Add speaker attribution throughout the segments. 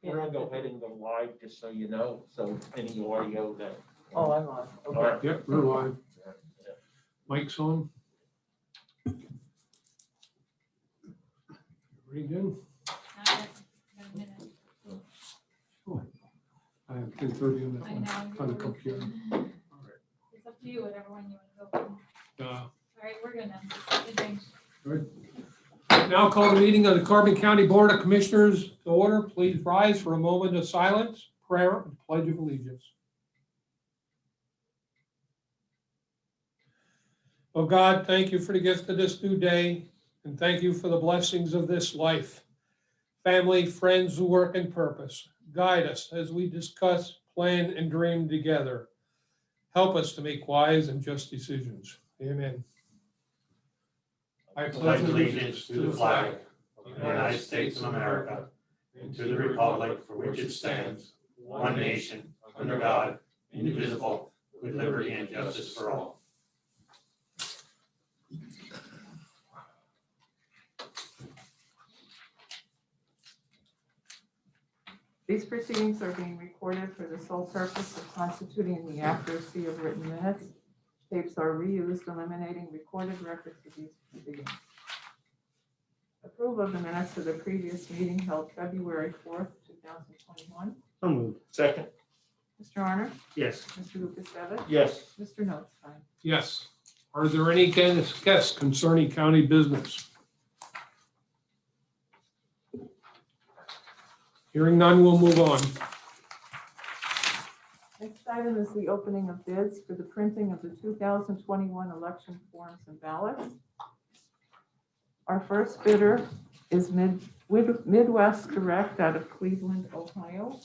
Speaker 1: We're gonna go ahead and go live, just so you know, so any audio that.
Speaker 2: Oh, I'm on.
Speaker 1: All
Speaker 2: Okay.
Speaker 1: right.
Speaker 3: Yep, we're live. Mic's on. Ready, Jen? I have 10:30 on that
Speaker 4: I
Speaker 3: one,
Speaker 4: know.
Speaker 3: on the computer.
Speaker 4: It's up to you, whatever one you want to go for.
Speaker 3: Uh,
Speaker 4: All right, we're gonna. Good thing.
Speaker 3: Now call the meeting of the Carbon County Board of Commissioners to order. Please rise for a moment of silence, prayer, and pledge of allegiance. Oh God, thank you for the gift of this new day, and thank you for the blessings of this life. Family, friends who work in purpose, guide us as we discuss, plan, and dream together. Help us to make wise and just decisions. Amen. I
Speaker 5: pledge allegiance to the flag of the United States of America and to the republic for which it stands, one nation, under God, indivisible, with liberty and justice for all.
Speaker 2: These proceedings are being recorded for the sole purpose of constituting the accuracy of written minutes. Tapes are reused, eliminating recorded records of these proceedings. Approval of the minutes of the previous meeting held February 4th, 2021.
Speaker 5: So moved.
Speaker 1: Second,
Speaker 2: Mr. Honor?
Speaker 5: Yes.
Speaker 2: Mr. Lukasevich?
Speaker 1: yes.
Speaker 2: Mr. Notstein?
Speaker 3: Yes. Are there any guests concerning county business? Hearing none, we'll move on.
Speaker 2: Next item is the opening of bids for the printing of the 2021 election forms and ballots. Our first bidder is Midwest Direct out of Cleveland, Ohio.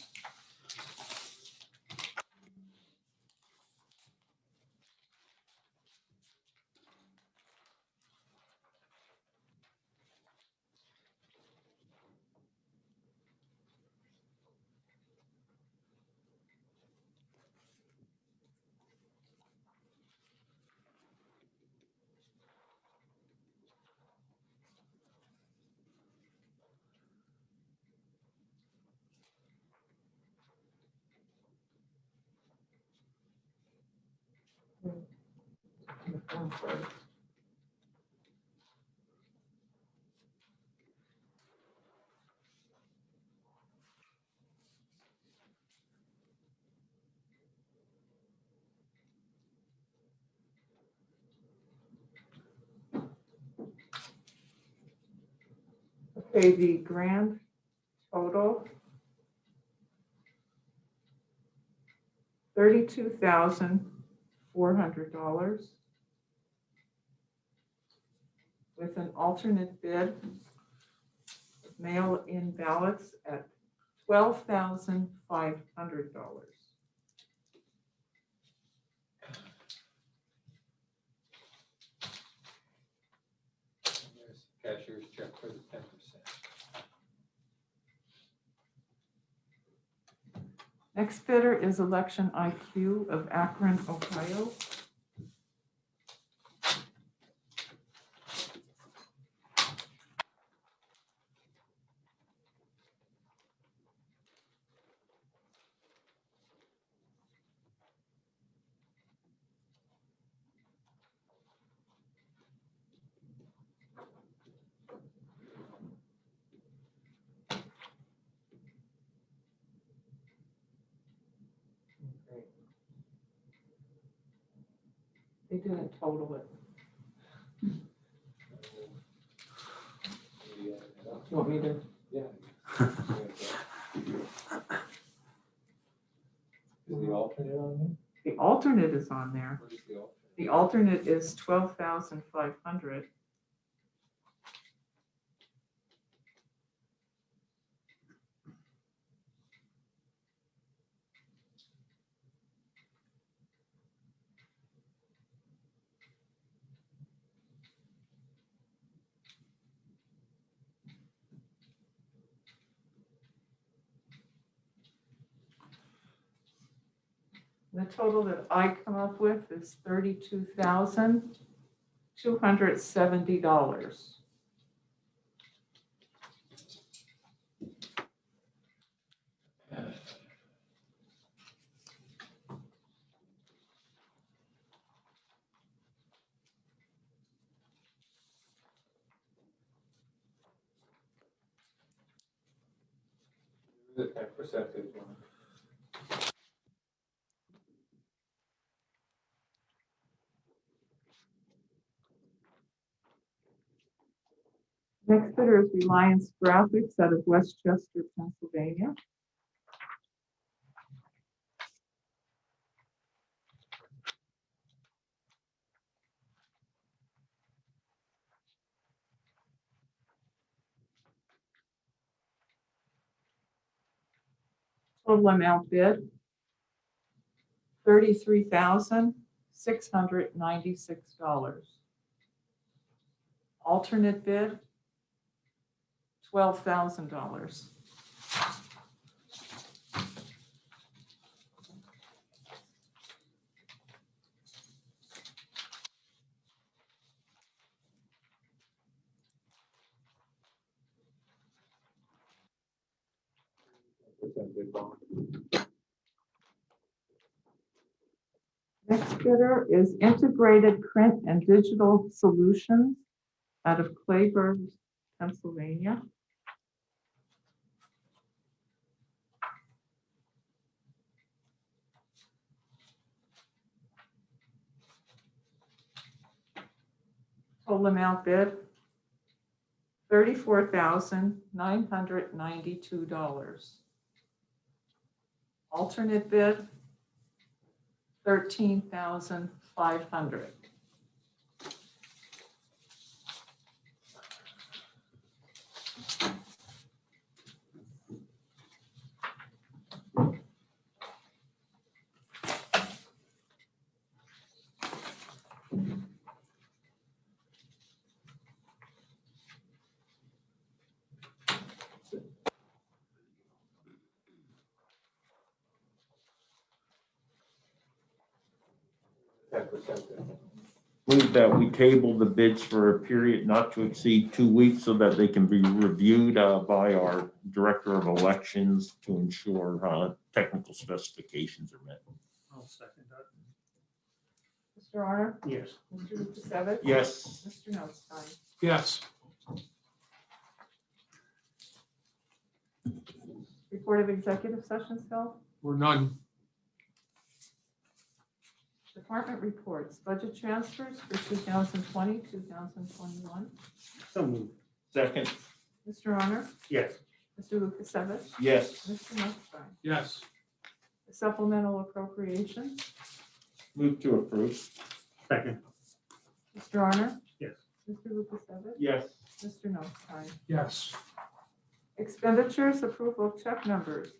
Speaker 2: Okay, the grand total, $32,400 with an alternate bid, mail-in ballots at $12,500.
Speaker 6: Cashier's check for the 10%.
Speaker 2: Next bidder is Election IQ of Akron, Ohio. They didn't total it. You want me to?
Speaker 6: Yeah. Is the alternate on there?
Speaker 2: The alternate is on there.
Speaker 6: What is the alternate?
Speaker 2: The alternate is 12,500. The total that I come up with is $32,270.
Speaker 6: The 10% one.
Speaker 2: Next bidder is Reliance Graphics out of Westchester, Pennsylvania. Total amount bid, $33,696. Alternate bid, $12,000.
Speaker 6: Bid bond.
Speaker 2: Next bidder is Integrated Print and Digital Solutions out of Clayburgh, Pennsylvania. Total amount bid, $34,992. Alternate bid, $13,500.
Speaker 1: Move that we table the bids for a period not to exceed 2 weeks so that they can be reviewed by our Director of Elections to ensure technical specifications are met.
Speaker 5: I'll second that.
Speaker 2: Mr. Arner?
Speaker 5: Yes.
Speaker 2: Mr. Lukasevich?
Speaker 1: Yes.
Speaker 2: Mr. Notstein?
Speaker 3: Yes.
Speaker 2: Report of executive sessions held.
Speaker 3: Or none.
Speaker 2: Department reports, budget transfers for 2020, 2021.
Speaker 5: So moved.
Speaker 1: Second.
Speaker 2: Mr. Honor?
Speaker 5: Yes.
Speaker 2: Mr. Lukasevich?
Speaker 1: Yes.
Speaker 2: Mr. Notstein?
Speaker 3: Yes.
Speaker 2: Supplemental appropriations.
Speaker 1: Move to approve.
Speaker 5: Second.
Speaker 2: Mr. Honor?
Speaker 5: Yes.
Speaker 2: Mr. Lukasevich?
Speaker 1: Yes.
Speaker 2: Mr. Notstein?
Speaker 3: Yes.
Speaker 2: Expenditures, approval of check numbers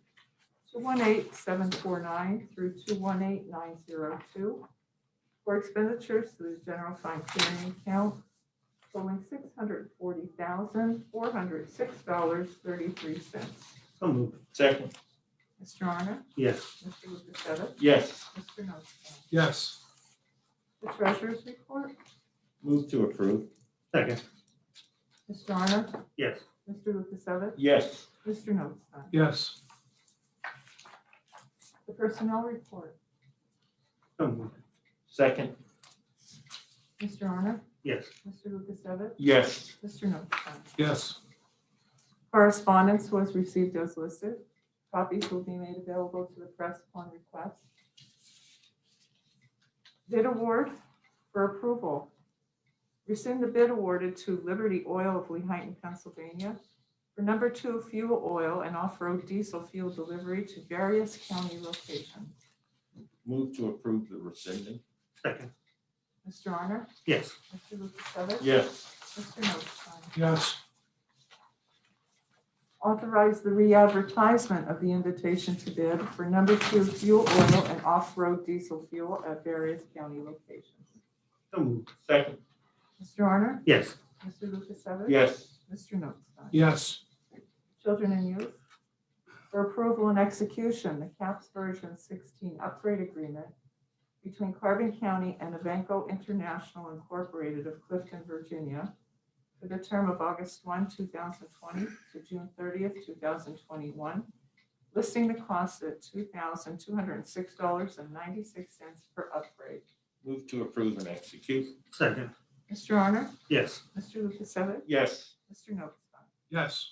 Speaker 2: 218749 through 218902 for expenditures to the general fund clearing account totaling $640,406.33.
Speaker 5: So moved.
Speaker 1: Second.
Speaker 2: Mr. Honor?
Speaker 5: Yes.
Speaker 2: Mr. Lukasevich?
Speaker 1: Yes.
Speaker 2: Mr. Notstein?
Speaker 3: Yes.
Speaker 2: The treasurer's report.
Speaker 1: Move to approve.
Speaker 5: Second.
Speaker 2: Mr. Honor?
Speaker 5: Yes.
Speaker 2: Mr. Lukasevich?
Speaker 1: Yes.
Speaker 2: Mr. Notstein?
Speaker 3: Yes.
Speaker 2: The personnel report.
Speaker 5: So moved.
Speaker 1: Second.
Speaker 2: Mr. Honor?
Speaker 5: Yes.
Speaker 2: Mr. Lukasevich?
Speaker 1: Yes.
Speaker 2: Mr. Notstein?
Speaker 3: Yes.
Speaker 2: Correspondence was received as listed. Copies will be made available to the press upon request. Bid award for approval. Rescind the bid awarded to Liberty Oil of Lehighton, Pennsylvania for number 2 fuel oil and off-road diesel fuel delivery to various county locations.
Speaker 1: Move to approve the rescinding.
Speaker 5: Second.
Speaker 2: Mr. Honor?
Speaker 5: Yes.
Speaker 2: Mr. Lukasevich?
Speaker 1: Yes.
Speaker 2: Mr. Notstein?
Speaker 3: Yes.
Speaker 2: Authorize the re-advertisement of the invitation to bid for number 2 fuel oil and off-road diesel fuel at various county locations.
Speaker 5: So moved.
Speaker 1: Second.
Speaker 2: Mr. Honor?
Speaker 5: Yes.
Speaker 2: Mr. Lukasevich?
Speaker 1: Yes.
Speaker 2: Mr. Notstein?
Speaker 3: Yes.
Speaker 2: Children and Youth. For approval and execution, the CAPS version 16 upgrade agreement between Carbon County and Evenco International Incorporated of Clifton, Virginia, for the term of August 1, 2020 to June 30th, 2021, listing the cost at $2,206.96 per upgrade.
Speaker 1: Move to approve and execute.
Speaker 5: Second.
Speaker 2: Mr. Honor?
Speaker 5: Yes.
Speaker 2: Mr. Lukasevich?
Speaker 1: Yes.
Speaker 2: Mr. Notstein?
Speaker 3: Yes.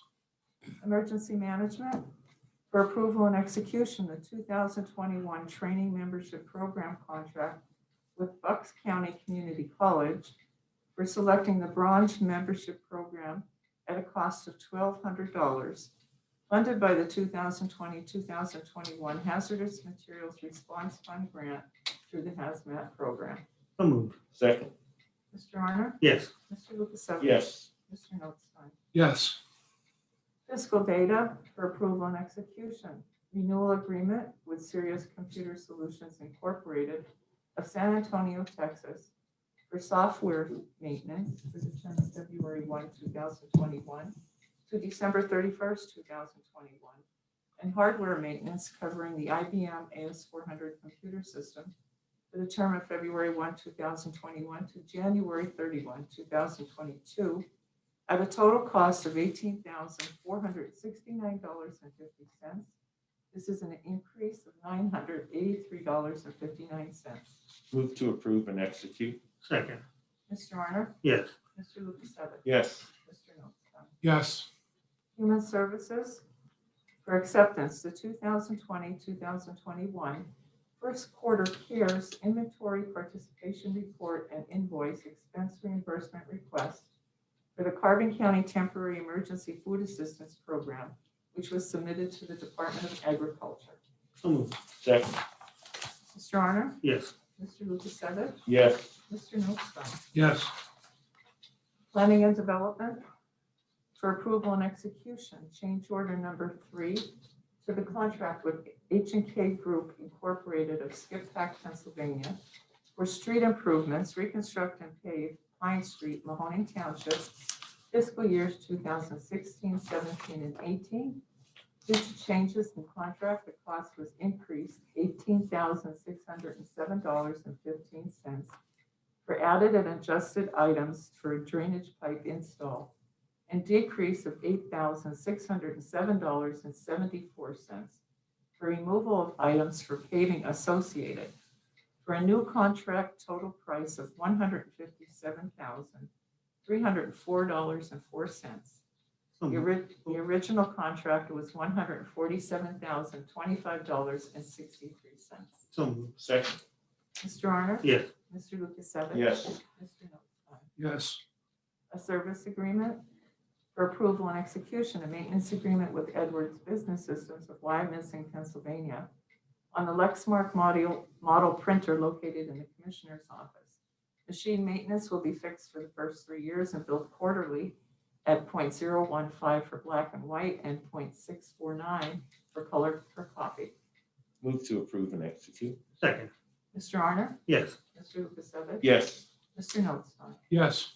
Speaker 2: Emergency Management. For approval and execution, the 2021 training membership program contract with Bucks County Community College for selecting the bronze membership program at a cost of $1,200, funded by the 2020-2021 Hazardous Materials Response Fund grant through the HAZMAT program.
Speaker 5: So moved.
Speaker 1: Second.
Speaker 2: Mr. Honor?
Speaker 5: Yes.
Speaker 2: Mr. Lukasevich?
Speaker 1: Yes.
Speaker 2: Mr. Notstein?
Speaker 3: yes,
Speaker 2: Fiscal data for approval and execution. Renewal agreement with Sirius Computer Solutions Incorporated of San Antonio, Texas for software maintenance for the term of February 1, 2021 to December 31st, 2021, and hardware maintenance covering the IBM AS400 computer system for the term of February 1, 2021 to January 31, 2022 at a total cost of $18,469.50. This is an increase of $983.59.
Speaker 1: Move to approve and execute.
Speaker 5: Second.
Speaker 2: Mr. Honor?
Speaker 5: Yes.
Speaker 2: Mr. Lukasevich?
Speaker 1: Yes.
Speaker 2: Mr. Notstein?
Speaker 3: yes,
Speaker 2: Human Services for acceptance, the 2020-2021 first quarter CARES inventory participation report and invoice expense reimbursement request for the Carbon County Temporary Emergency Food Assistance Program, which was submitted to the Department of Agriculture.
Speaker 5: So moved.
Speaker 1: Second.
Speaker 2: Mr. Honor?
Speaker 5: Yes.
Speaker 2: Mr. Lukasevich?
Speaker 1: Yes.
Speaker 2: Mr. Notstein?
Speaker 3: yes,
Speaker 2: Planning and Development for approval and execution, change order number 3 to the contract with H&K Group Incorporated of Skip Pack, Pennsylvania for street improvements, reconstruct and pave Pine Street, Mahoning Township, fiscal years 2016, 17, and 18. Due to changes in contract, the cost was increased $18,607.15 for added and adjusted items for a drainage pipe install, and decrease of $8,607.74 for removal of items for paving associated, for a new contract total price of $157,304.04.
Speaker 5: So
Speaker 2: The
Speaker 5: moved.
Speaker 2: the original contract was $147,025.63.
Speaker 5: So moved.
Speaker 1: Second.
Speaker 2: Mr. Honor?
Speaker 5: Yes.
Speaker 2: Mr. Lukasevich?
Speaker 1: Yes.
Speaker 2: Mr. Notstein?
Speaker 3: yes,
Speaker 2: A service agreement for approval and execution, a maintenance agreement with Edwards Business Systems of Wyomissing, Pennsylvania on the Lexmark model printer located in the Commissioner's office. Machine maintenance will be fixed for the first 3 years and billed quarterly at .015 for black and white and .649 for color per copy.
Speaker 1: Move to approve and execute.
Speaker 5: Second.
Speaker 2: Mr. Honor?
Speaker 5: Yes.
Speaker 2: Mr. Lukasevich?
Speaker 1: Yes.
Speaker 2: Mr. Notstein?
Speaker 3: yes,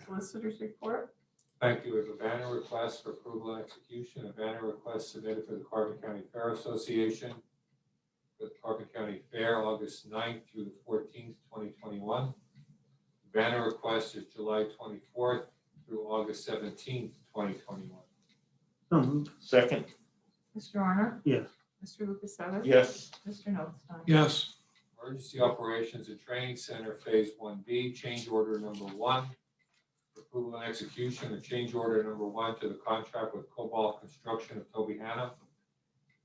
Speaker 2: Solicitors report?
Speaker 6: Thank you. We have a banner request for approval and execution. A banner request submitted for the Carbon County Fair Association for the Carbon County Fair, August 9th through the 14th, 2021. The banner request is July 24th through August 17th, 2021.
Speaker 5: So moved.
Speaker 1: Second.
Speaker 2: Mr. Honor?
Speaker 5: Yes.
Speaker 2: Mr. Lukasevich?
Speaker 1: Yes.
Speaker 2: Mr. Notstein?
Speaker 3: yes,
Speaker 6: Emergency Operations and Training Center Phase 1B, change order number 1. For approval and execution, a change order number 1 to the contract with Cobalt Construction of Tobyhanna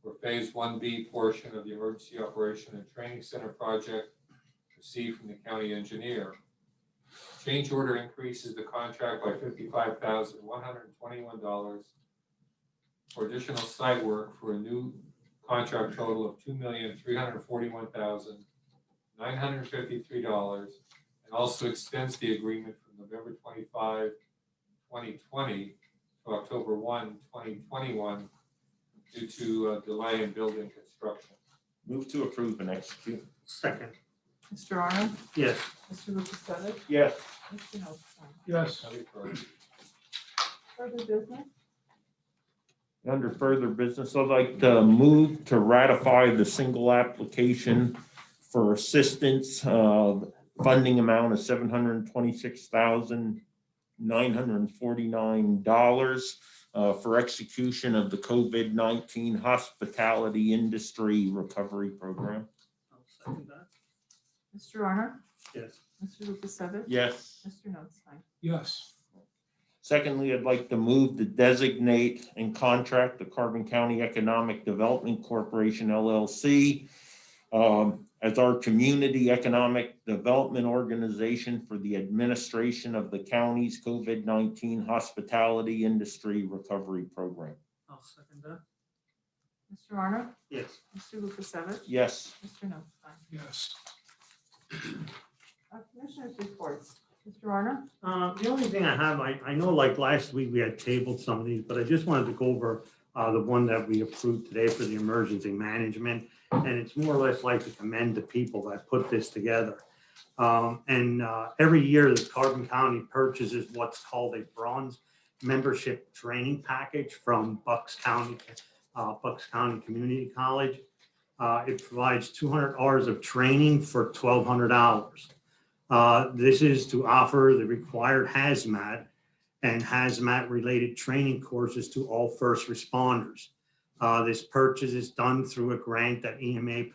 Speaker 6: for Phase 1B portion of the Emergency Operation and Training Center project received from the county engineer. Change order increases the contract by $55,121 for additional site work for a new contract total of $2,341,953, and also extends the agreement from November 25, 2020 to October 1, 2021 due to delay in building construction.
Speaker 1: Move to approve and execute.
Speaker 5: Second.
Speaker 2: Mr. Honor?
Speaker 5: Yes.
Speaker 2: Mr. Lukasevich?
Speaker 1: Yes.
Speaker 2: Mr. Notstein?
Speaker 3: yes,
Speaker 6: Let me first.
Speaker 2: Further business?
Speaker 1: Under further business, I'd like to move to ratify the single application for assistance, funding amount of $726,949 for execution of the COVID-19 hospitality industry recovery program.
Speaker 5: I'll second that.
Speaker 2: Mr. Honor?
Speaker 5: Yes.
Speaker 2: Mr. Lukasevich?
Speaker 1: Yes.
Speaker 2: Mr. Notstein?
Speaker 3: yes,
Speaker 1: Secondly, I'd like to move to designate and contract the Carbon County Economic Development Corporation LLC as our community economic development organization for the administration of the county's COVID-19 hospitality industry recovery program.
Speaker 5: I'll second that.
Speaker 2: Mr. Arner?
Speaker 5: Yes.
Speaker 2: Mr. Lukasevich?
Speaker 1: Yes.
Speaker 2: Mr. Notstein?
Speaker 3: Yes.
Speaker 2: Commissioners' reports. Mr. Arner?
Speaker 5: The only thing I have, I know like last week we had tabled some of these, but I just wanted to go over the one that we approved today for the emergency management. And it's more or less like to commend the people that put this together. Every year the Carbon County purchases what's called a bronze membership training package from Bucks County Community College. It provides 200 hours of training for $1,200. This is to offer the required hazmat and hazmat related training courses to all first responders. This purchase is done through a grant that EMA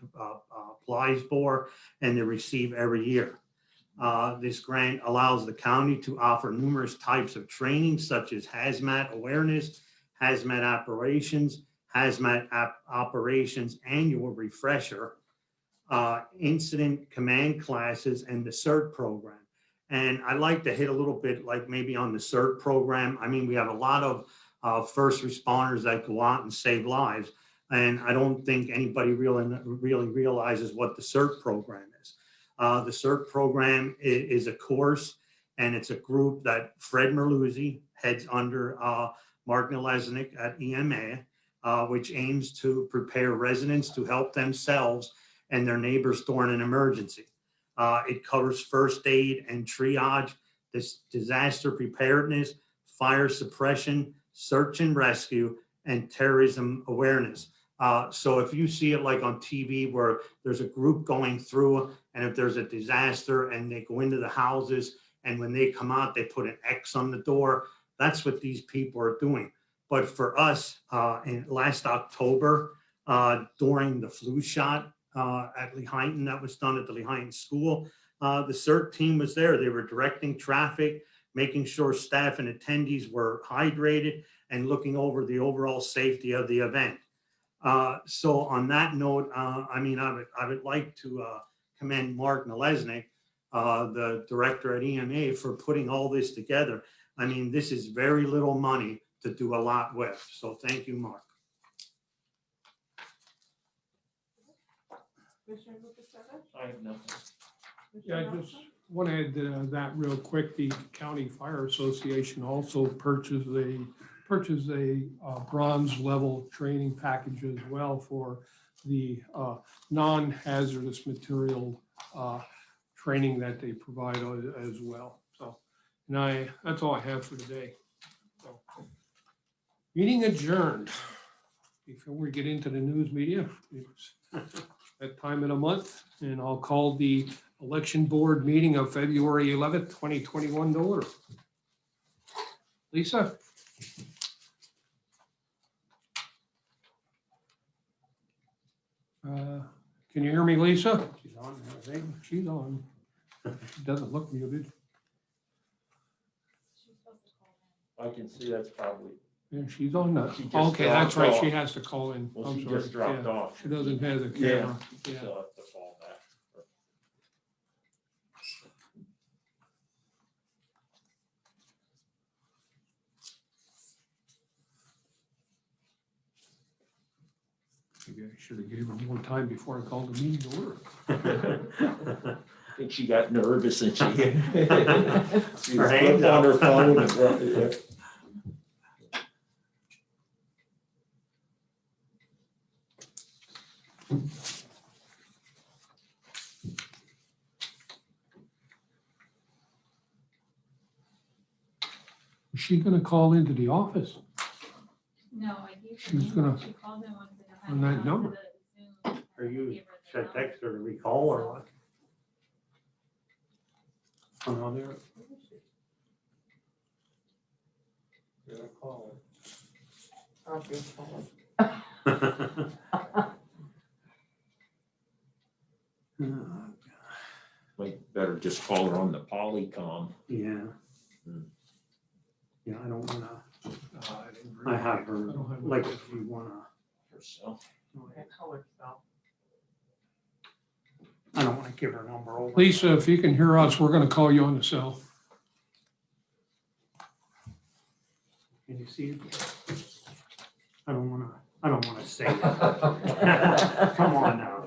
Speaker 5: applies for and they receive every year. This grant allows the county to offer numerous types of training such as hazmat awareness, hazmat operations, annual refresher, incident command classes, and the CERT program. And I'd like to hit a little bit like maybe on the CERT program. I mean, we have a lot of first responders that go out and save lives. And I don't think anybody really realizes what the CERT program is. The CERT program is a course, and it's a group that Fred Merluzzi heads under Mark Nalesnik at EMA, which aims to prepare residents to help themselves and their neighbors during an emergency. It covers first aid and triage, disaster preparedness, fire suppression, search and rescue, and terrorism awareness. So if you see it like on TV where there's a group going through, and if there's a disaster and they go into the houses, and when they come out, they put an X on the door, that's what these people are doing. But for us, in last October, during the flu shot at Lehighton that was done at the Lehighton School, the CERT team was there. They were directing traffic, making sure staff and attendees were hydrated, and looking over the overall safety of the event. So on that note, I would like to commend Mark Nalesnik, the director at EMA, for putting all this together. I mean, this is very little money to do a lot with. So thank you, Mark.
Speaker 2: Commissioner Lukasevich?
Speaker 1: I have nothing.
Speaker 2: Mr.
Speaker 3: Yeah, I just
Speaker 2: Notstein?
Speaker 3: want to add that real quick. The County Fire Association also purchased a bronze level training package as well for the non-hazardous material training that they provide as well. So, and that's all I have for today. So, meeting adjourned. Before we get into the news media, it's that time of the month, and I'll call the election board meeting of February 11th, 2021 to order. Lisa? Can you hear me, Lisa?
Speaker 5: She's on, I think.
Speaker 3: She's on. She doesn't look muted.
Speaker 4: She's supposed to call in.
Speaker 1: I can see that's probably,
Speaker 3: Yeah, she's on the,
Speaker 1: She just
Speaker 3: okay, that's right.
Speaker 1: dropped
Speaker 3: She
Speaker 1: off.
Speaker 3: has to call in.
Speaker 1: well,
Speaker 3: I'm
Speaker 1: she
Speaker 3: sorry.
Speaker 1: just dropped
Speaker 3: Yeah,
Speaker 1: off.
Speaker 3: she doesn't have the
Speaker 1: Yeah.
Speaker 3: camera.
Speaker 1: She'll
Speaker 3: Yeah.
Speaker 1: have to fall back.
Speaker 3: Maybe I should have gave her more time before I called the meeting to order.
Speaker 1: I think she got nervous and she she
Speaker 5: Her
Speaker 1: was
Speaker 5: hand
Speaker 1: putting on her
Speaker 5: up.
Speaker 1: phone. And,
Speaker 3: Is she gonna call into the office?
Speaker 4: No, I gave her.
Speaker 3: She was
Speaker 4: the number.
Speaker 3: gonna-
Speaker 4: She called him onto the.
Speaker 3: on that
Speaker 4: onto
Speaker 3: number.
Speaker 4: the Zoom, and
Speaker 5: Are
Speaker 4: I
Speaker 5: you,
Speaker 4: gave her the
Speaker 5: should I
Speaker 4: number.
Speaker 5: text her to recall or what? Oh, no, there.
Speaker 6: Yeah, call Might
Speaker 1: better just call her on the Polycom.
Speaker 5: Yeah. Yeah, I don't wanna,
Speaker 3: I didn't
Speaker 5: I
Speaker 3: read
Speaker 5: have
Speaker 3: it.
Speaker 5: her,
Speaker 3: I don't have
Speaker 5: like,
Speaker 3: it.
Speaker 5: if you wanna,
Speaker 1: Herself.
Speaker 5: I don't wanna give her number over.
Speaker 3: Lisa, if you can hear us, we're gonna call you on the cell.
Speaker 5: Can you see it? I don't wanna say it. Come on now.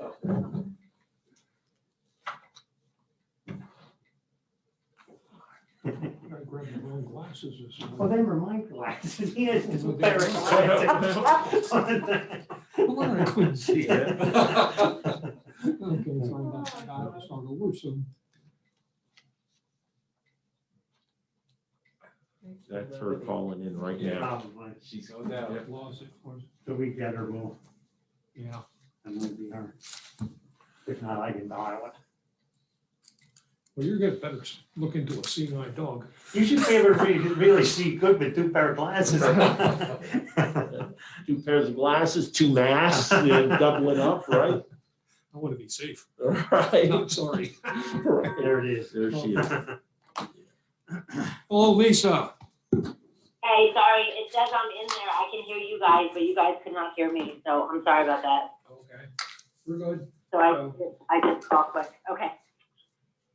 Speaker 3: I grabbed the wrong glasses this
Speaker 5: Well,
Speaker 3: morning.
Speaker 5: they were my glasses. He has two pair of glasses.
Speaker 3: No wonder I couldn't see it. Okay, sorry about that. I'll start over soon.
Speaker 1: That's her calling in right now.
Speaker 5: Probably.
Speaker 1: She's
Speaker 6: No doubt.
Speaker 1: yeah.
Speaker 3: Lost it, of course.
Speaker 5: So we get her, we'll,
Speaker 3: Yeah.
Speaker 5: that might be her. If not, I can dial it.
Speaker 3: Well, you're gonna better look into a seeing eye dog.
Speaker 5: You should be able to really see good with two pair of glasses.
Speaker 1: 2 pairs of glasses, 2 masks, double it up, right?
Speaker 3: I want to be safe.
Speaker 1: Right.
Speaker 3: I'm sorry.
Speaker 1: Right.
Speaker 5: There it is.
Speaker 1: There she is.
Speaker 3: Hello, Lisa.
Speaker 7: Hey, sorry, it says I'm in there. I can hear you guys, but you guys could not hear me, so I'm sorry about that.
Speaker 3: Okay, we're good.
Speaker 7: So I just called quick. Okay.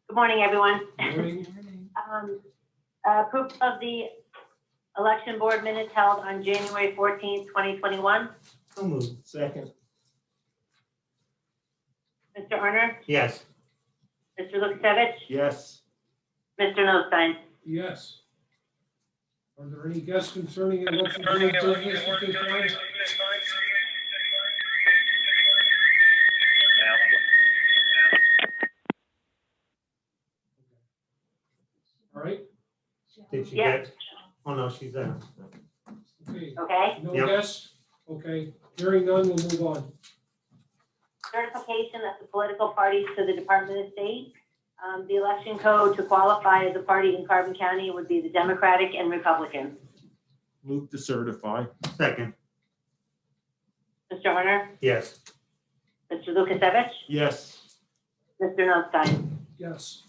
Speaker 7: Good morning, everyone.
Speaker 3: Morning.
Speaker 7: Proof of the election board minutes held on January 14th, 2021.
Speaker 5: So moved.
Speaker 1: Second.
Speaker 7: Mr. Arner,
Speaker 5: Yes.
Speaker 7: Mr. Lukasevich,
Speaker 1: Yes.
Speaker 7: Mr. Nostine.
Speaker 3: Yes. Are there any guests concerning election board business at this time? All right,
Speaker 5: Did she
Speaker 7: Yeah.
Speaker 5: get? Oh, no, she's there.
Speaker 3: okay,
Speaker 7: Okay.
Speaker 3: no
Speaker 5: Yep.
Speaker 3: guests? Okay, hearing none, we'll move on.
Speaker 7: Certification of the political parties to the Department of State. The election code to qualify as a party in Carbon County would be the Democratic and Republican.
Speaker 1: Move to certify.
Speaker 5: Second.
Speaker 7: Mr. Arner,
Speaker 5: Yes.
Speaker 7: Mr. Lukasevich,
Speaker 1: Yes.
Speaker 7: Mr. Nostine.
Speaker 3: Yes.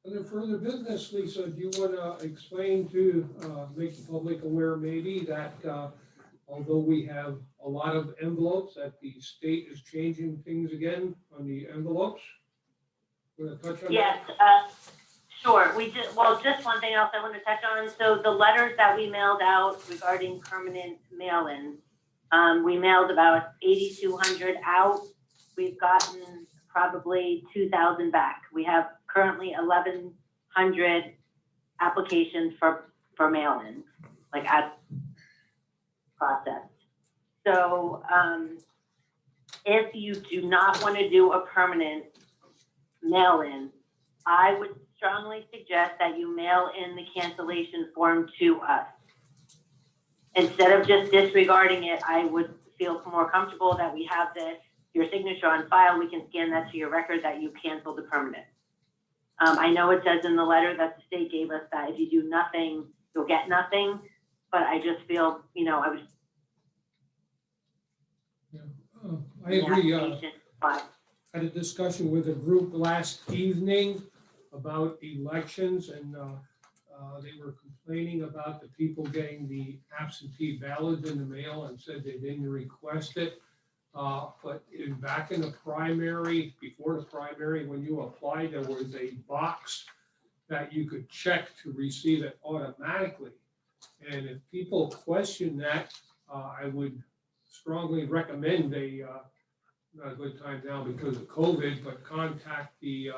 Speaker 3: Other further business, Lisa, do you want to explain to, make the public aware maybe that, although we have a lot of envelopes, that the state is changing things again on the envelopes? Want to touch on that?
Speaker 7: Yes, sure. Just one thing else I want to touch on. So the letters that we mailed out regarding permanent mail-in, we mailed about 8,200 out. We've gotten probably 2,000 back. We have currently 1,100 applications for mail-in, like at processed. So if you do not want to do a permanent mail-in, I would strongly suggest that you mail in the cancellation form to us. Instead of just disregarding it, I would feel more comfortable that we have your signature on file. We can scan that to your record that you canceled the permanent. I know it says in the letter that the state gave us that if you do nothing, you'll get nothing, but I just feel, I would.
Speaker 3: I agree.
Speaker 7: But
Speaker 3: Had a discussion with a group last evening about elections, and they were complaining about the people getting the absentee ballots in the mail and said they didn't request it. But back in the primary, before the primary, when you applied, there was a box that you could check to receive it automatically. And if people question that, I would strongly recommend not a good time now because of COVID, but contact the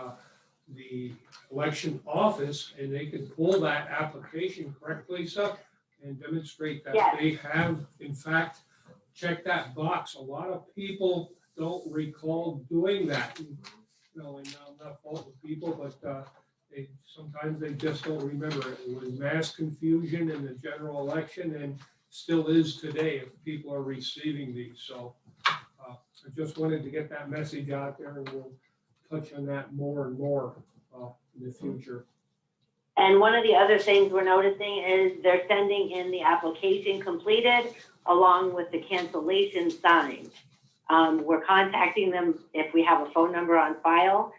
Speaker 3: election office and they can pull that application correctly, Lisa, and demonstrate that
Speaker 7: Yes.
Speaker 3: they have, in fact, checked that box. A lot of people don't recall doing that. And I'm not faulting people, but sometimes they just don't remember it. It was mass confusion in the general election and still is today if people are receiving these. So I just wanted to get that message out there, and we'll touch on that more and more in the future.
Speaker 7: And one of the other things we're noticing is they're sending in the application completed along with the cancellation signed. We're contacting them if we have a phone number on file.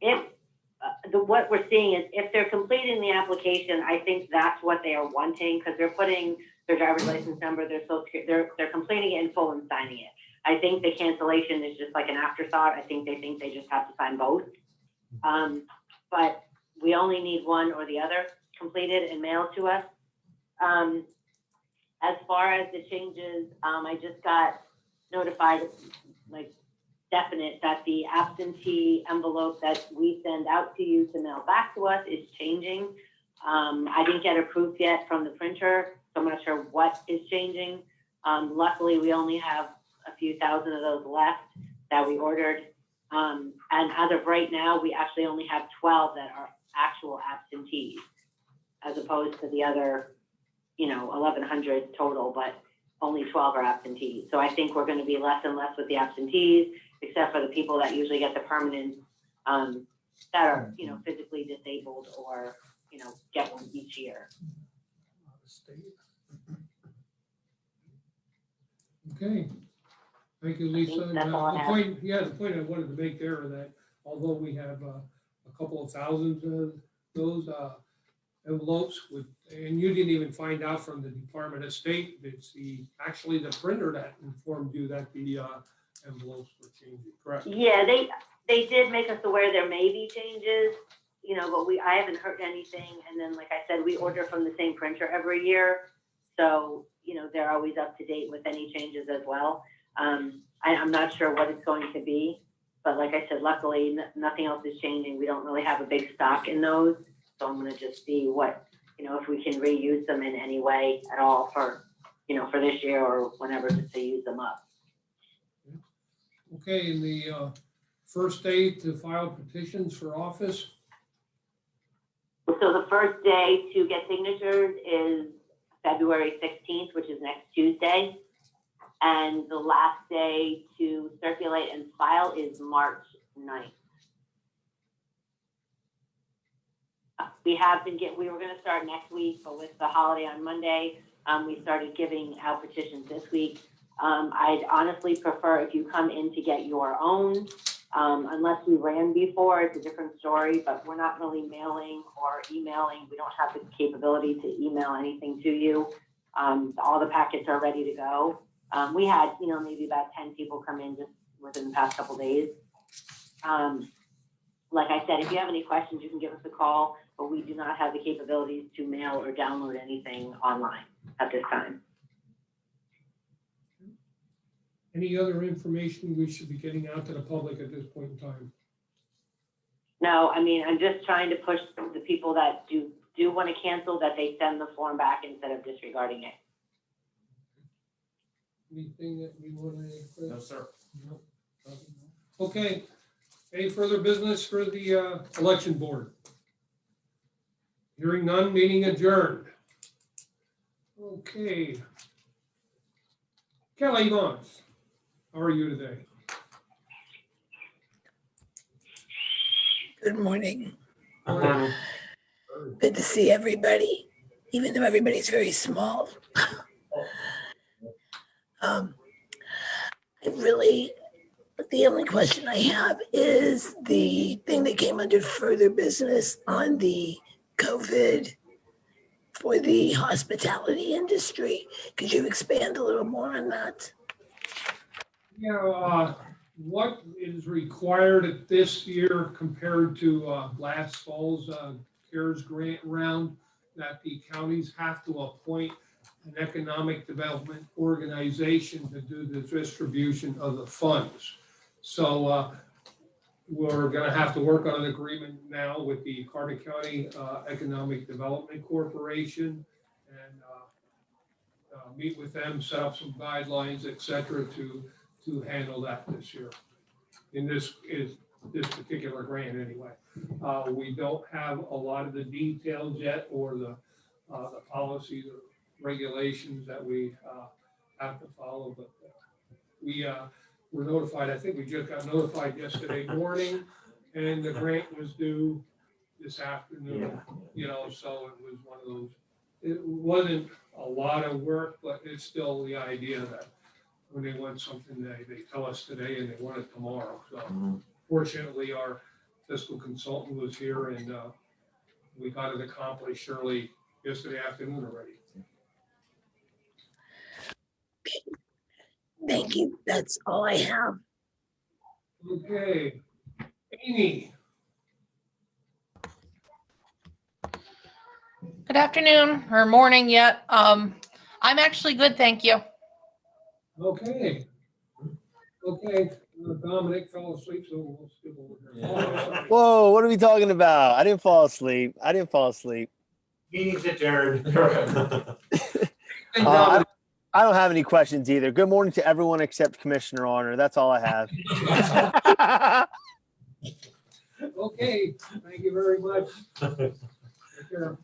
Speaker 7: If what we're seeing is if they're completing the application, I think that's what they are wanting, because they're putting their driver's license number, their social security, they're completing it in full and signing it. I think the cancellation is just like an afterthought. I think they just have to sign both. But we only need one or the other completed and mailed to us. As far as the changes, I just got notified, like, definite that the absentee envelope that we send out to you to mail back to us is changing. I didn't get a proof yet from the printer, so I'm not sure what is changing. Luckily, we only have a few thousand of those left that we ordered. And as of right now, we actually only have 12 that are actual absentees, as opposed to the other, 1,100 total, but only 12 are absentees. So I think we're going to be less and less with the absentees, except for the people that usually get the permanent, that are, physically disabled or, get one each year.
Speaker 3: Okay, thank you, Lisa. And,
Speaker 7: that's all I
Speaker 3: the
Speaker 7: have.
Speaker 3: point I wanted to make there is that although we have a couple of thousands of those envelopes with, and you didn't even find out from the Department of State, it's actually the printer that informed you that the envelopes were changing, correct?
Speaker 7: Yeah, they did make us aware there may be changes, but I haven't heard anything. And then, like I said, we order from the same printer every year. So, they're always up to date with any changes as well. I'm not sure what it's going to be, but like I said, luckily nothing else is changing. We don't really have a big stock in those. So I'm going to just see what, if we can reuse them in any way at all for, for this year or whenever, just to use them up.
Speaker 3: Okay, and the first day to file petitions for office?
Speaker 7: So the first day to get signatures is February 16th, which is next Tuesday. And the last day to circulate and file is March 9th. We were going to start next week, but with the holiday on Monday, we started giving out petitions this week. I'd honestly prefer if you come in to get your own, unless we ran before, it's a different story, but we're not really mailing or emailing. We don't have the capability to email anything to you. All the packets are ready to go. We had, maybe about 10 people come in just within the past couple days. Like I said, if you have any questions, you can give us a call, but we do not have the capabilities to mail or download anything online at this time.
Speaker 3: Any other information we should be getting out to the public at this point in time?
Speaker 7: No, I'm just trying to push the people that do want to cancel, that they send the form back instead of disregarding it.
Speaker 3: Anything that you want to?
Speaker 1: No, sir.
Speaker 3: No. Okay, any further business for the election board? Hearing none, meeting adjourned. Okay. Kelly Mons, how are you today?
Speaker 8: Good morning.
Speaker 1: Uh-huh.
Speaker 8: Good to see everybody, even though everybody's very small. The only question I have is the thing that came under further business on the COVID for the hospitality industry. Could you expand a little more on that?
Speaker 3: Yeah, what is required at this year compared to last fall's CARES grant round, that the counties have to appoint an economic development organization to do the distribution of the funds. So we're going to have to work on an agreement now with the Carter County Economic Development Corporation and meet with them, set up some guidelines, et cetera, to handle that this year. In this particular grant anyway. We don't have a lot of the details yet or the policies or regulations that we have to follow, but we were notified. I think we just got notified yesterday morning, and the grant was due this afternoon. So it was one of those. It wasn't a lot of work, but it's still the idea that when they want something, they tell us today and they want it tomorrow. So fortunately, our fiscal consultant was here, and we got it accomplished early yesterday afternoon already.
Speaker 8: Thank you. That's all I have.
Speaker 3: Okay, Amy,
Speaker 9: Good afternoon or morning yet. I'm actually good, thank you.
Speaker 3: okay. Okay, Dominic fell asleep, so we'll skip over here.
Speaker 10: Whoa, what are we talking about? I didn't fall asleep.
Speaker 5: Meeting's adjourned.
Speaker 10: I don't have any questions either. Good morning to everyone except Commissioner Honor. That's all I have.
Speaker 3: Okay, thank you very much. Take care.